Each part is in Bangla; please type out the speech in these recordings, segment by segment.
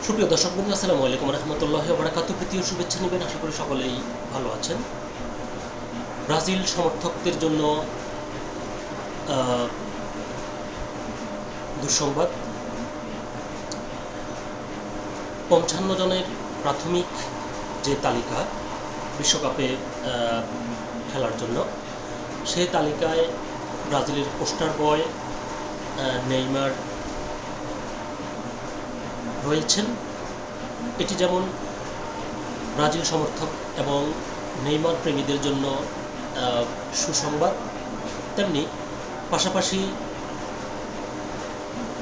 সুপ্রিয় দর্শকবৃন্দ, আসসালামু আলাইকুম রহমতুল্লাহি ওয়া বারাকাতুহু। প্রীতীয় শুভেচ্ছা নেবেন, আশা করি সকলেই ভালো আছেন। ব্রাজিল সমর্থকদের জন্য দুঃসংবাদ। ৫৫ জনের প্রাথমিক যে তালিকা বিশ্বকাপে খেলার জন্য, সেই তালিকায় ব্রাজিলের পোস্টার বয় নেইমার রয়েছেন। এটি যেমন ব্রাজিল সমর্থক এবং নেইমার প্রেমীদের জন্য সুসংবাদ, তেমনি পাশাপাশি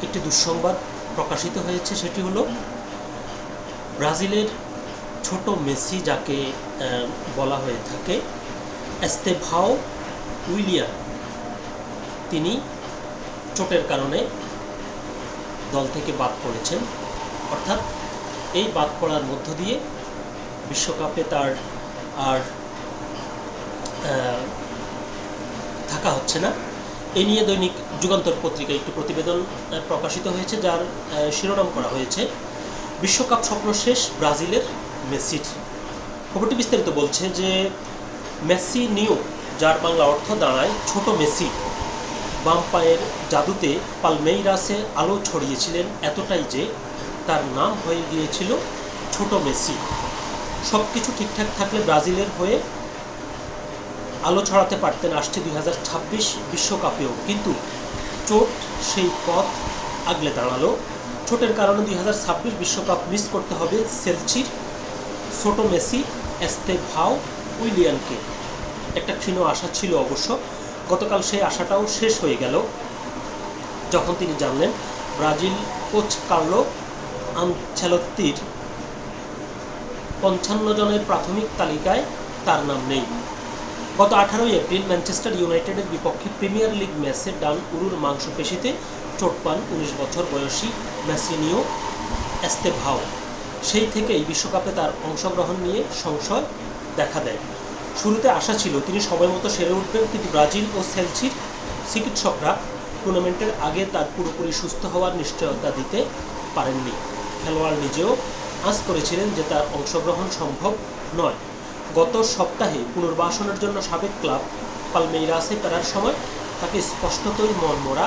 একটি দুঃসংবাদ প্রকাশিত হয়েছে। সেটি হলো ব্রাজিলের ছোট মেসি, যাকে বলা হয়ে থাকে এস্তেভাও উইলিয়ান, তিনি চোটের কারণে দল থেকে বাদ পড়েছেন। অর্থাৎ এই বাদ পড়ার মধ্য দিয়ে বিশ্বকাপে তার আর থাকা হচ্ছে না। এই নিয়ে দৈনিক যুগান্তর পত্রিকায় একটি প্রতিবেদন প্রকাশিত হয়েছে, যার শিরোনাম করা হয়েছে বিশ্বকাপ স্বপ্ন শেষ ব্রাজিলের মেসির। খবরটি বিস্তারিত বলছে যে মেসি নিও, যার বাংলা অর্থ দাঁড়ায় ছোট মেসি, বাম পায়ের জাদুতে পালমেইরাসে আলো ছড়িয়েছিলেন এতটাই যে তার নাম হয়ে গিয়েছিল ছোট মেসি। সব কিছু ঠিকঠাক থাকলে ব্রাজিলের হয়ে আলো ছড়াতে পারতেন আসছে 2026 বিশ্বকাপেও, কিন্তু চোট সেই পথ আগলে দাঁড়ালো। চোটের কারণে 2026 বিশ্বকাপ মিস করতে হবে চেলসির ছোট মেসি এস্তেভাও উইলিয়ানকে। একটা ক্ষীণ আশা ছিল অবশ্য। গতকাল সেই আশাটাও শেষ হয়ে গেল যখন তিনি জানলেন ব্রাজিল কোচ কার্লো আনচেলত্তির ৫৫ জনের প্রাথমিক তালিকায় তার নাম নেই। গত 18 এপ্রিল ম্যানচেস্টার ইউনাইটেডের বিপক্ষে প্রিমিয়ার লিগ ম্যাচে ডান উরুর মাংসপেশিতে চোট পান 19 বছর বয়সী মেসিনিও এস্তেভাও। সেই থেকেই বিশ্বকাপে তার অংশগ্রহণ নিয়ে সংশয় দেখা দেয়। শুরুতে আশা ছিল তিনি সময়মতো সেরে উঠবেন, কিন্তু ব্রাজিল ও চেলসির চিকিৎসকরা টুর্নামেন্টের আগে তার পুরোপুরি সুস্থ হওয়ার নিশ্চয়তা দিতে পারেননি। খেলোয়াড় নিজেও আঁচ করেছিলেন যে তার অংশগ্রহণ সম্ভব নয়। গত সপ্তাহে পুনর্বাসনের জন্য সাবেক ক্লাব পালমেইরাসে ফেরার সময় তাকে স্পষ্টতই মনমরা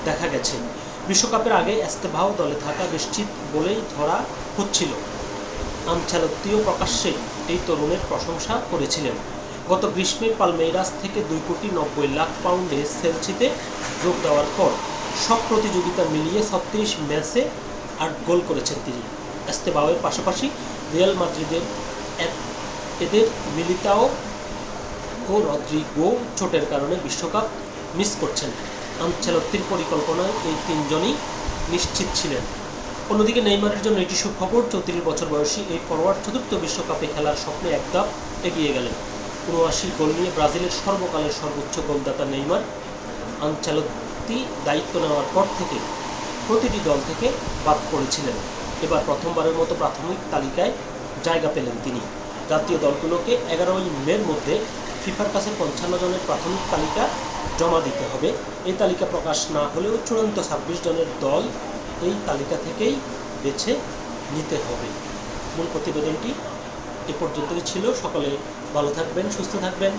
দেখা গেছে। বিশ্বকাপের আগে এস্তেভাও দলে থাকা নিশ্চিত বলেই ধরা হচ্ছিল। আনচেলত্তিও প্রকাশ্যে এই তরুণের প্রশংসা করেছিলেন। গত গ্রীষ্মে পালমেইরাস থেকে 2,90 লাখ পাউন্ডে চেলসিতে যোগ দেওয়ার পর সব প্রতিযোগিতা মিলিয়ে 36 ম্যাচে 8 গোল করেছেন তিনি। এস্তেভাওয়ের পাশাপাশি রিয়াল মাদ্রিদের এদের মিলিতাও ও রদ্রিগো চোটের কারণে বিশ্বকাপ মিস করছেন। আনচেলত্তির পরিকল্পনায় এই তিনজনই নিশ্চিত ছিলেন। অন্যদিকে নেইমারের জন্য এটি সুখবর। 34 বছর বয়সী এই ফরোয়ার্ড চতুর্থ বিশ্বকাপে খেলার স্বপ্নে এক ধাপ এগিয়ে গেলেন। ৭৯ গোল নিয়ে ব্রাজিলের সর্বকালের সর্বোচ্চ গোলদাতা নেইমার আনচেলত্তি দায়িত্ব নেওয়ার পর থেকে প্রতিটি দল থেকে বাদ পড়েছিলেন। এবার প্রথমবারের মতো প্রাথমিক তালিকায় জায়গা পেলেন তিনি। জাতীয় দলগুলোকে 11 মের মধ্যে ফিফার কাছে ৫৫ জনের প্রাথমিক তালিকা জমা দিতে হবে। এই তালিকা প্রকাশ না হলেও চূড়ান্ত 26 জনের দল এই তালিকা থেকেই বেছে নিতে হবে। মূল প্রতিবেদনটি এ পর্যন্তই ছিল। সকলে ভালো থাকবেন, সুস্থ থাকবেন।